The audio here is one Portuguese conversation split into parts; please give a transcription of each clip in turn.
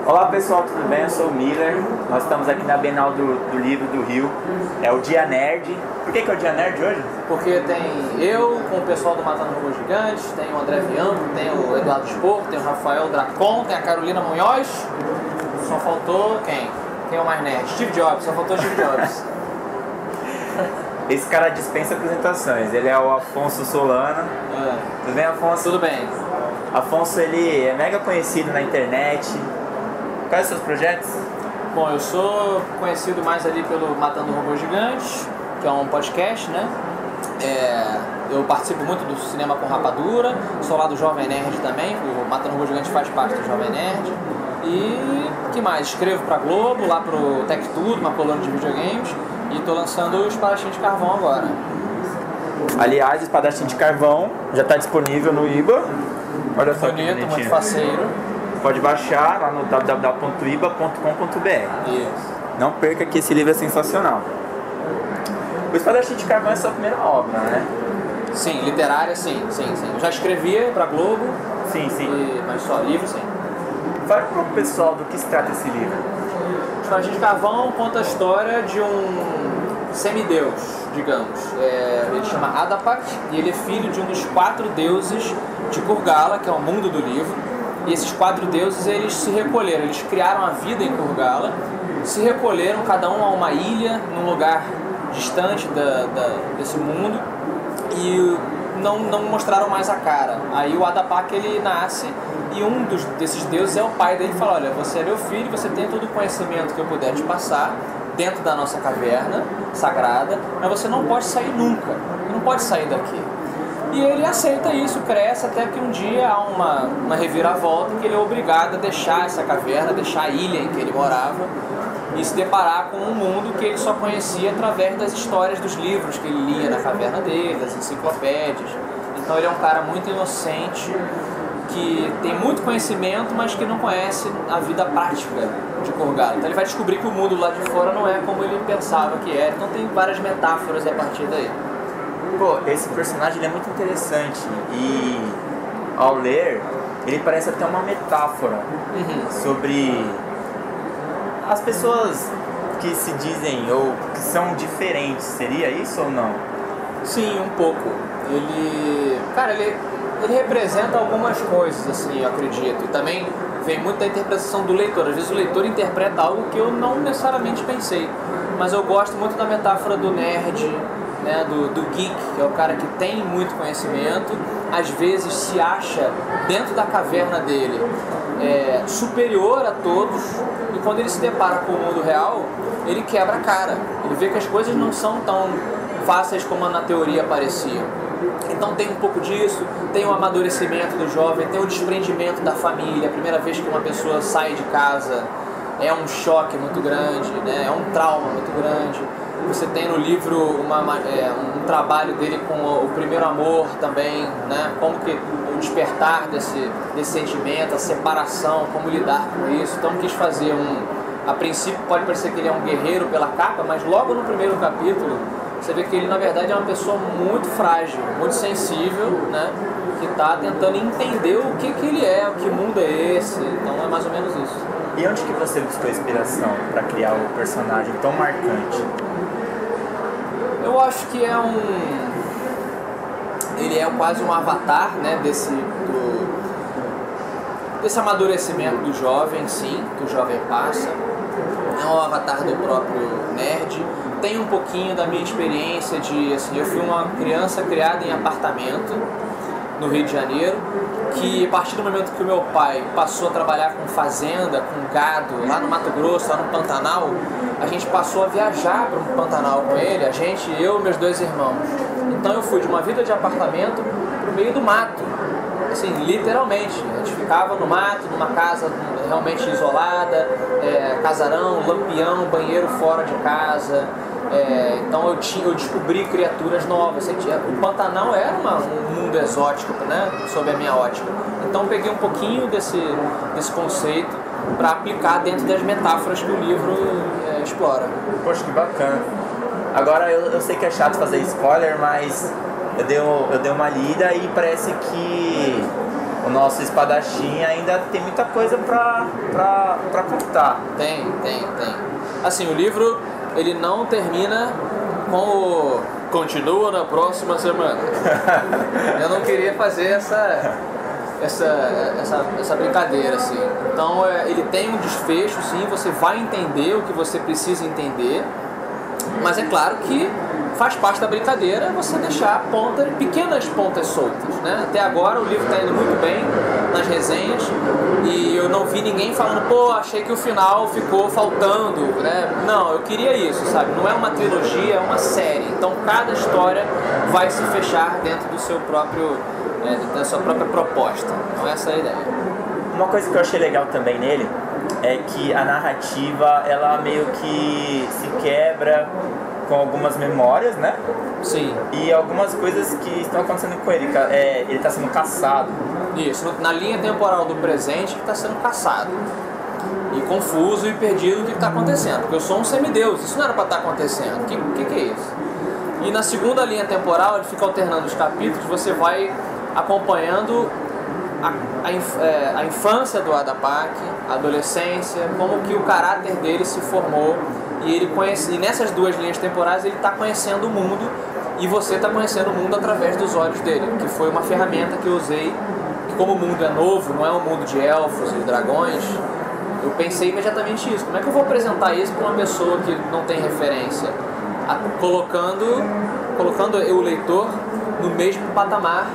Olá pessoal, tudo bem? Eu sou o Miller. Nós estamos aqui na Bienal do Livro do Rio. É o Dia Nerd. Por que é o Dia Nerd hoje? Porque tem eu com o pessoal do Matando Robôs Gigantes, tem o André Bianco, tem o Eduardo Spor, tem o Rafael Dracon, tem a Carolina Munhoz. Só faltou quem? Quem é o mais nerd? Steve Jobs, só faltou Steve Jobs. Esse cara dispensa apresentações. Ele é o Afonso Solana. Tudo bem, Afonso? Tudo bem. Afonso, ele é mega conhecido na internet. Quais são os seus projetos? Bom, eu sou conhecido mais ali pelo Matando Robôs Gigantes, que é um podcast, né? Eu participo muito do Cinema com Rapadura, sou lá do Jovem Nerd também, o Matando Robôs Gigantes faz parte do Jovem Nerd. E que mais? Escrevo pra Globo, lá pro Tech Tudo, uma coluna de videogames, e tô lançando o Espadachim de Carvão agora. Aliás, o Espadachim de Carvão já está disponível no IBA. Olha só que Bonito, bonitinho. muito faceiro. Pode baixar lá no www.iba.com.br. Isso. Não perca que esse livro é sensacional. O Espadachim de Carvão é sua primeira obra, né? Sim, literária, sim. Eu já escrevia pra Globo, Sim. mas só livro, sim. Fala um pouco pessoal do que se trata esse livro. O Espadachim de Carvão conta a história de um semideus, digamos. Ele chama Adapak e ele é filho de um dos 4 deuses de Kurgala, que é o mundo do livro. E esses 4 deuses, eles se recolheram, eles criaram a vida em Kurgala, se recolheram cada um a uma ilha, num lugar distante desse mundo, e não mostraram mais a cara. Aí o Adapak, ele nasce, e um desses deuses é o pai dele, e fala: olha, você é meu filho, você tem todo o conhecimento que eu puder te passar, dentro da nossa caverna sagrada, mas você não pode sair nunca, não pode sair daqui. E ele aceita isso, cresce, até que um dia há uma reviravolta que ele é obrigado a deixar essa caverna, deixar a ilha em que ele morava e se deparar com um mundo que ele só conhecia através das histórias dos livros que ele lia na caverna dele, das enciclopédias. Então ele é um cara muito inocente, que tem muito conhecimento, mas que não conhece a vida prática de Kurgala. Então ele vai descobrir que o mundo lá de fora não é como ele pensava que era. Então tem várias metáforas a partir daí. Pô, esse personagem ele é muito interessante e ao ler ele parece até uma metáfora sobre as pessoas que se dizem ou que são diferentes. Seria isso ou não? Sim, um pouco. Ele representa algumas coisas, assim, eu acredito. E também vem muito da interpretação do leitor. Às vezes o leitor interpreta algo que eu não necessariamente pensei. Mas eu gosto muito da metáfora do nerd, né, do geek, que é o cara que tem muito conhecimento, às vezes se acha dentro da caverna dele superior a todos, e quando ele se depara com o mundo real, ele quebra a cara, ele vê que as coisas não são tão fáceis como na teoria pareciam. Então tem um pouco disso, tem o amadurecimento do jovem, tem o desprendimento da família. A primeira vez que uma pessoa sai de casa é um choque muito grande, né? É um trauma muito grande. Você tem no livro um trabalho dele com o primeiro amor também, né? Como que o despertar desse sentimento, a separação, como lidar com isso. Então quis fazer a princípio pode parecer que ele é um guerreiro pela capa, mas logo no primeiro capítulo você vê que ele na verdade é uma pessoa muito frágil, muito sensível, né? Que está tentando entender o que ele é, o que mundo é esse. Então é mais ou menos isso. E onde que você buscou inspiração para criar o personagem tão marcante? Eu acho que ele é quase um avatar, né, desse amadurecimento do jovem, sim, que o jovem passa. É um avatar do próprio nerd. Tem um pouquinho da minha experiência assim, eu fui uma criança criada em apartamento no Rio de Janeiro, que a partir do momento que o meu pai passou a trabalhar com fazenda, com gado, lá no Mato Grosso, lá no Pantanal, a gente passou a viajar para o Pantanal com ele, eu e meus 2 irmãos. Então eu fui de uma vida de apartamento para o meio do mato, assim, literalmente. A gente ficava no mato, numa casa realmente isolada, casarão, lampião, banheiro fora de casa. Então eu descobri criaturas novas. O Pantanal era um mundo exótico, né, sob a minha ótica. Então eu peguei um pouquinho desse conceito para aplicar dentro das metáforas que o livro explora. Poxa, que bacana. Agora eu sei que é chato fazer spoiler, mas eu dei uma lida e parece que o nosso espadachim ainda tem muita coisa pra contar. Tem. Assim, o livro, ele não termina com o continua na próxima semana. Eu não queria fazer essa brincadeira, assim. Então, ele tem um desfecho, sim, você vai entender o que você precisa entender, mas é claro que faz parte da brincadeira você deixar pequenas pontas soltas, né? Até agora o livro está indo muito bem nas resenhas e eu não vi ninguém falando, pô, achei que o final ficou faltando, né? Não, eu queria isso, sabe? Não é uma trilogia, é uma série. Então cada história vai se fechar dentro do seu próprio, da sua própria proposta. Então essa é a ideia. Uma coisa que eu achei legal também nele é que a narrativa, ela meio que se quebra com algumas memórias, né? Sim. E algumas coisas que estão acontecendo com ele. Ele está sendo caçado. Isso, na linha temporal do presente que está sendo caçado. E confuso e perdido o que está acontecendo. Porque eu sou um semideus, isso não era para estar acontecendo. O que é isso? E na segunda linha temporal, ele fica alternando os capítulos, você vai acompanhando a infância do Adapak, a adolescência, como que o caráter dele se formou. E nessas duas linhas temporais ele está conhecendo o mundo e você está conhecendo o mundo através dos olhos dele, que foi uma ferramenta que eu usei, que como o mundo é novo, não é um mundo de elfos e dragões, eu pensei imediatamente isso. Como é que eu vou apresentar isso para uma pessoa que não tem referência? Colocando o leitor no mesmo patamar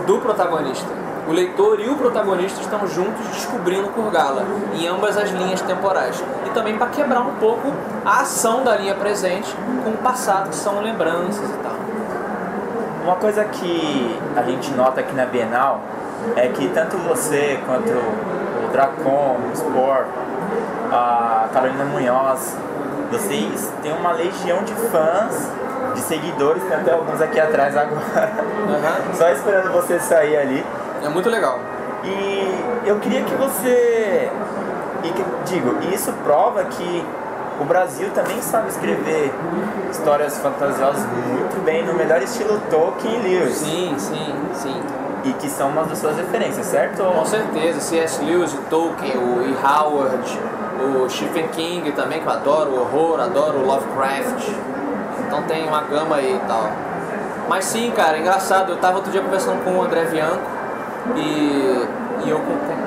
do protagonista. O leitor e o protagonista estão juntos descobrindo Kurgala em ambas as linhas temporais. E também para quebrar um pouco a ação da linha presente com o passado, que são lembranças e tal. Uma coisa que a gente nota aqui na Bienal é que tanto você quanto o Dracon, o Spor, a Carolina Munhoz, vocês têm uma legião de fãs, de seguidores, tem até alguns aqui atrás agora, só esperando você sair ali. É muito legal. E eu queria que você... isso prova que o Brasil também sabe escrever histórias fantasiosas muito bem, no melhor estilo Tolkien e Lewis. Sim. E que são uma das suas referências, certo? Com certeza. C.S. Lewis, o Tolkien, o E. Howard, o Stephen King também, que eu adoro o horror, adoro o Lovecraft. Então tem uma gama aí e tal. Mas sim, cara, é engraçado. Eu tava outro dia conversando com o André Bianco e eu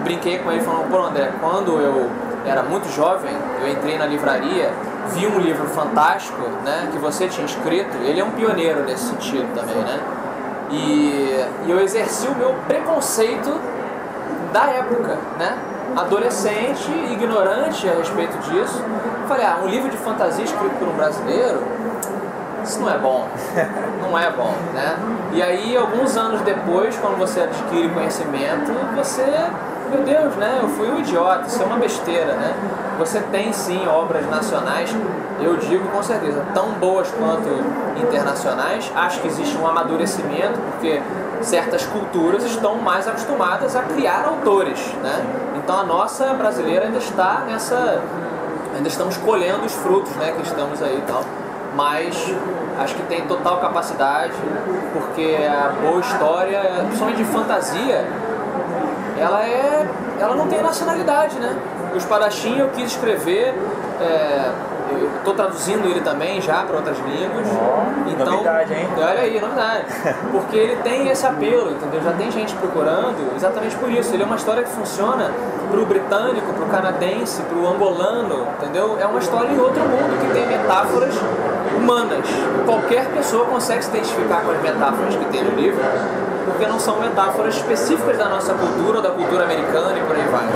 brinquei com ele falando, pô André, quando eu era muito jovem, eu entrei na livraria, vi um livro fantástico, né, que você tinha escrito. Ele é um pioneiro nesse sentido também, né? E eu exerci o meu preconceito da época, né? Adolescente, ignorante a respeito disso. Falei, um livro de fantasia escrito por um brasileiro, isso não é bom, não é bom, né? E aí, alguns anos depois, quando você adquire conhecimento, você, meu Deus, né? Eu fui um idiota, isso é uma besteira, né? Você tem sim obras nacionais, eu digo com certeza, tão boas quanto internacionais. Acho que existe um amadurecimento, porque certas culturas estão mais acostumadas a criar autores, né? Então a nossa brasileira ainda está ainda estamos colhendo os frutos, né? Que estamos aí e tal. Mas acho que tem total capacidade, porque a boa história, principalmente de fantasia, ela não tem nacionalidade, né? O Espadachim eu quis escrever, eu estou traduzindo ele também já para outras línguas. Então, novidade, hein? Olha aí, novidade. Porque ele tem esse apelo, entendeu? Já tem gente procurando exatamente por isso. Ele é uma história que funciona para o britânico, para o canadense, para o angolano, entendeu? É uma história em outro mundo que tem metáforas humanas. Qualquer pessoa consegue se identificar com as metáforas que tem no livro, porque não são metáforas específicas da nossa cultura ou da cultura americana e por aí vai.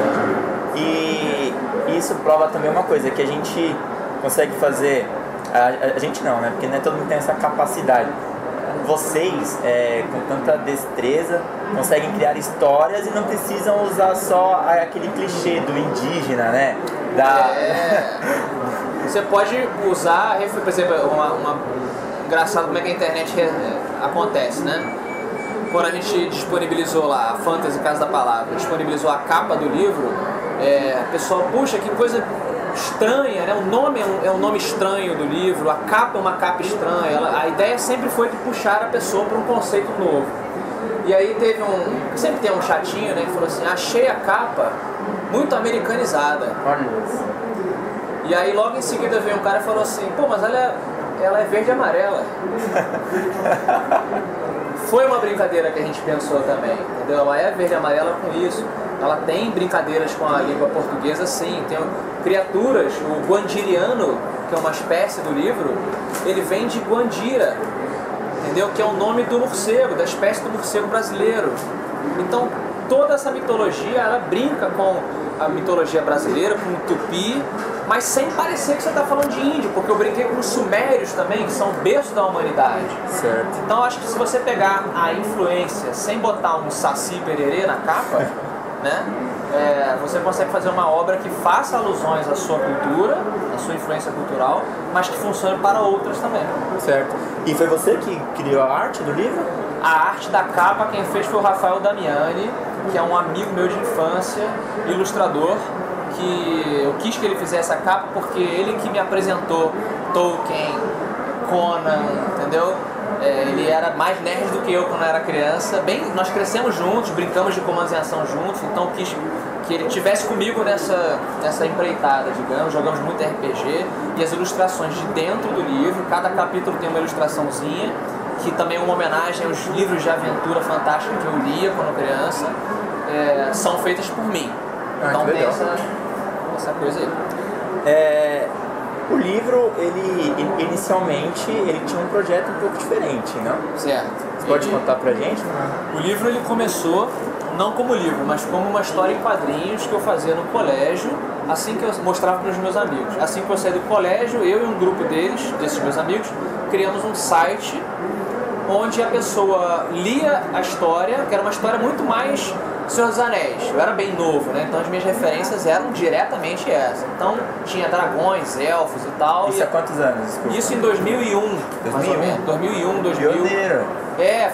E isso prova também uma coisa, que a gente consegue fazer, a gente não, né? Porque não é todo mundo tem essa capacidade. Vocês, com tanta destreza, conseguem criar histórias e não precisam usar só aquele clichê do indígena, né? Você pode usar, por exemplo, engraçado como é que a internet acontece, né? Quando a gente disponibilizou lá, a Fantasy Casa da Palavra, disponibilizou a capa do livro, a pessoa, puxa, que coisa estranha, né? O nome é um nome estranho do livro, a capa é uma capa estranha. A ideia sempre foi de puxar a pessoa para um conceito novo. E aí sempre tem um chatinho, né, que falou assim, achei a capa muito americanizada. Olha isso. E aí logo em seguida veio um cara e falou assim, pô, mas ela é verde e amarela. Foi uma brincadeira que a gente pensou também, entendeu? Ela é verde e amarela com isso. Ela tem brincadeiras com a língua portuguesa, sim. Tem criaturas, o guandiriano, que é uma espécie do livro, ele vem de Guandira, entendeu? Que é o nome do morcego, da espécie do morcego brasileiro. Então, toda essa mitologia, ela brinca com a mitologia brasileira, com o tupi, mas sem parecer que você está falando de índio, porque eu brinquei com os sumérios também, que são o berço da humanidade. Certo. Então, acho que se você pegar a influência sem botar um saci pererê na capa, né, você consegue fazer uma obra que faça alusões à sua cultura, à sua influência cultural, mas que funcione para outras também. Certo. E foi você que criou a arte do livro? A arte da capa quem fez foi o Rafael Damiani, que é um amigo meu de infância, ilustrador, que eu quis que ele fizesse a capa porque ele que me apresentou Tolkien, Conan, entendeu? Ele era mais nerd do que eu quando eu era criança. Nós crescemos juntos, brincamos de comandos em ação juntos, então quis que ele estivesse comigo nessa empreitada, digamos. Jogamos muito RPG e as ilustrações de dentro do livro, cada capítulo tem uma ilustraçãozinha, que também é uma homenagem aos livros de aventura fantástica que eu lia quando criança, são feitas por mim. Então tem essa coisa aí. O livro, ele inicialmente, ele tinha um projeto um pouco diferente, não? Certo. Você pode contar pra gente? O livro ele começou não como livro, mas como uma história em quadrinhos que eu fazia no colégio, assim que eu mostrava para os meus amigos. Assim que eu saí do colégio, eu e um grupo desses meus amigos, criamos um site onde a pessoa lia a história, que era uma história muito mais Senhor dos Anéis. Eu era bem novo, né? Então as minhas referências eram diretamente essas. Então tinha dragões, elfos e tal. Isso há quantos anos? Desculpa. Isso em 2001, mais ou menos. 2001, 2000. Pioneiro.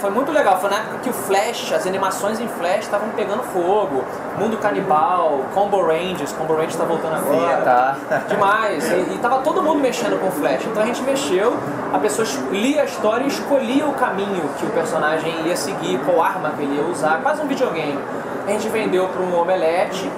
Foi muito legal. Foi na época que o Flash, as animações em Flash estavam pegando fogo. Mundo Canibal, Combo Rangers tá voltando agora. Sim, tá. Demais. E tava todo mundo mexendo com o Flash. Então a gente mexeu, a pessoa lia a história e escolhia o caminho que o personagem ia seguir, qual arma que ele ia usar, quase um videogame. A gente vendeu para um Omelete.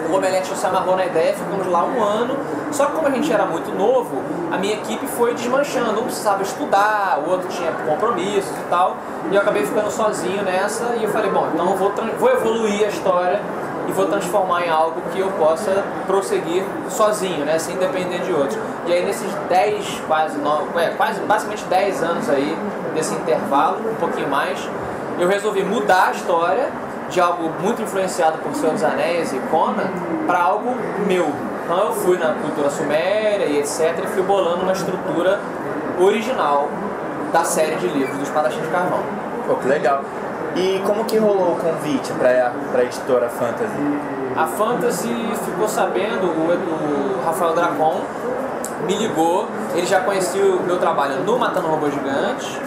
O Omelete se amarrou na ideia, ficamos lá um ano. Só que como a gente era muito novo, a minha equipe foi desmanchando. Um precisava estudar, o outro tinha compromissos e tal. E eu acabei ficando sozinho nessa. E eu falei, bom, então eu vou evoluir a história e vou transformar em algo que eu possa prosseguir sozinho, né, sem depender de outros. E aí nesses 10, basicamente 10 anos aí, desse intervalo, um pouquinho mais, eu resolvi mudar a história de algo muito influenciado por Senhor dos Anéis e Conan para algo meu. Então eu fui na cultura suméria e etc. e fui bolando uma estrutura original da série de livros do Espadachim de Carvão. Pô, que legal. E como que rolou o convite para a editora Fantasy? A Fantasy ficou sabendo, o Rafael Dracon me ligou, ele já conhecia o meu trabalho no Matando Robôs Gigantes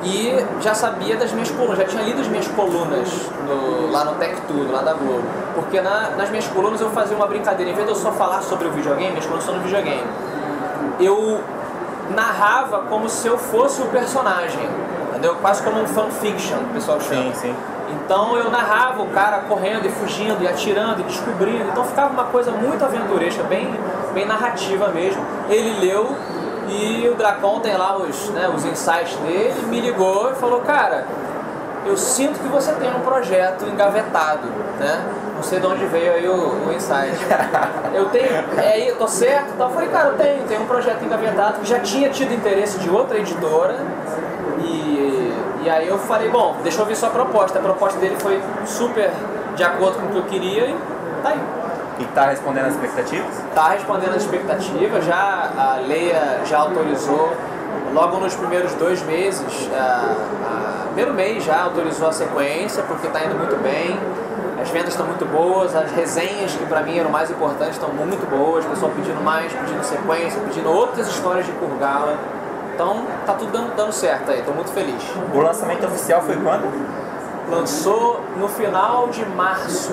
e já sabia das minhas colunas, já tinha lido as minhas colunas lá no Tech Tudo, lá da Globo. Porque nas minhas colunas eu fazia uma brincadeira, em vez de eu só falar sobre o videogame, minhas colunas são no videogame, eu narrava como se eu fosse o personagem, entendeu? Quase como um fanfiction, o pessoal chama. Sim, sim. Então eu narrava o cara correndo e fugindo e atirando e descobrindo, então ficava uma coisa muito aventuresca, bem narrativa mesmo. Ele leu e o Dracon tem lá os insights dele, me ligou e falou, cara, eu sinto que você tem um projeto engavetado, né? Não sei de onde veio aí o insight. Eu tô certo? Então eu falei, cara, eu tenho um projeto engavetado que já tinha tido interesse de outra editora e aí eu falei, bom, deixa eu ver sua proposta. A proposta dele foi super de acordo com o que eu queria e tá aí. E tá respondendo as expectativas? Tá respondendo as expectativas, a Leia já autorizou, logo nos primeiros 2 meses, primeiro mês já autorizou a sequência, porque tá indo muito bem, as vendas estão muito boas, as resenhas, que pra mim eram mais importantes, estão muito boas, o pessoal pedindo mais, pedindo sequência, pedindo outras histórias de Kurgala, então tá tudo dando certo aí, tô muito feliz. O lançamento oficial foi quando? Lançou no final de março,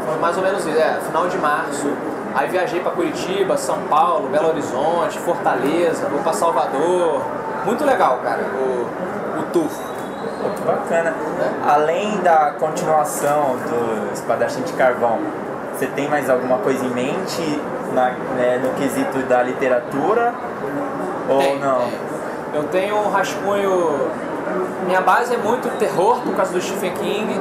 foi mais ou menos isso, final de março. Aí viajei para Curitiba, São Paulo, Belo Horizonte, Fortaleza, vou para Salvador. Muito legal, cara, o tour. Muito bacana. Além da continuação do Espadachim de Carvão, Você tem mais alguma coisa em mente no quesito da literatura? Ou não? Eu tenho um rascunho. Minha base é muito terror, por causa do Stephen King,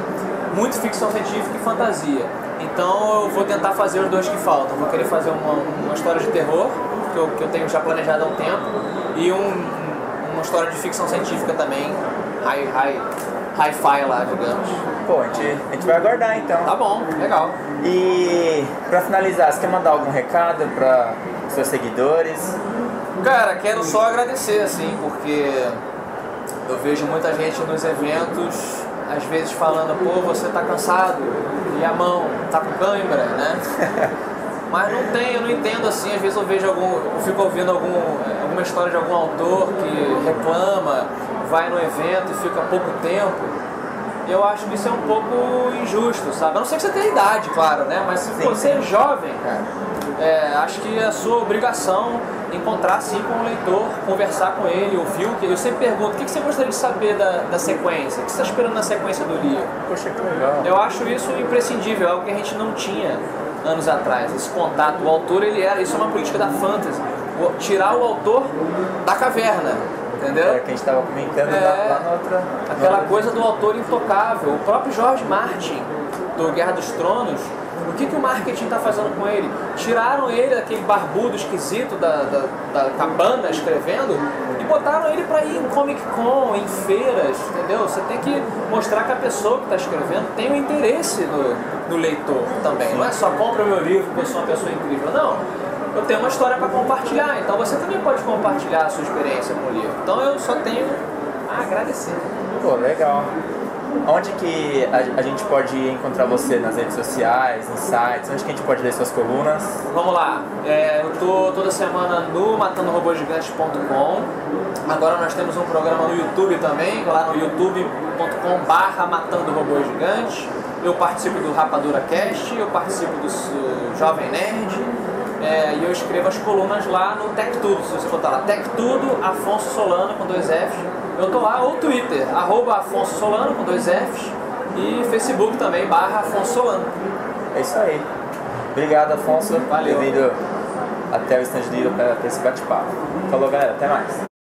muito ficção científica e fantasia. Então eu vou tentar fazer os dois que faltam. Vou querer fazer uma história de terror, que eu tenho já planejado há um tempo, e uma história de ficção científica também, hi-fi lá, digamos. Pô, a gente vai aguardar então. Tá bom, legal. E pra finalizar, você quer mandar algum recado para seus seguidores? Cara, quero só agradecer, assim, porque eu vejo muita gente nos eventos, às vezes falando, pô, você tá cansado, e a mão, tá com cãibra, né? Mas não tem, eu não entendo assim, às vezes eu fico ouvindo alguma história de algum autor que reclama, vai no evento e fica pouco tempo. Eu acho que isso é um pouco injusto, sabe? A não ser que você tenha idade, claro, né? Mas se você é jovem, cara, acho que é a sua obrigação encontrar sim com o leitor, conversar com ele, ouvir o que. Eu sempre pergunto, o que você gostaria de saber da sequência? O que você está esperando na sequência do livro? Poxa, que legal. Eu acho isso imprescindível, algo que a gente não tinha anos atrás. Esse contato, o autor, isso é uma política da fantasy. Tirar o autor da caverna, entendeu? É, que a gente estava comentando lá na outra... Aquela coisa do autor intocável. O próprio George Martin, do Guerra dos Tronos, o que o marketing está fazendo com ele? Tiraram ele daquele barbudo esquisito da cabana escrevendo e botaram ele para ir em Comic Con, em feiras, entendeu? Você tem que mostrar que a pessoa que está escrevendo tem um interesse no leitor também. Não é só compra o meu livro porque eu sou uma pessoa incrível, não. Eu tenho uma história para compartilhar, então você também pode compartilhar a sua experiência com o livro. Então eu só tenho a agradecer. Pô, legal. Onde que a gente pode encontrar você nas redes sociais, nos sites? Onde que a gente pode ler suas colunas? Vamos lá, eu tô toda semana no matandorobôsgigantes.com. Agora nós temos um programa no YouTube também, lá no youtube.com/matandorobôsgigantes. Eu participo do Rapadura Cast, eu participo do Jovem Nerd, e eu escrevo as colunas lá no Tech Tudo. Se você botar lá Tech Tudo, Afonso Solano com 2 Fs, eu tô lá, ou Twitter, @Afonso Solano com 2 Fs, e Facebook também, /Afonso Solano. É isso aí. Obrigado, Afonso. Valeu. Ter vindo até o stand do livro para esse bate-papo. Falou, galera. Até mais.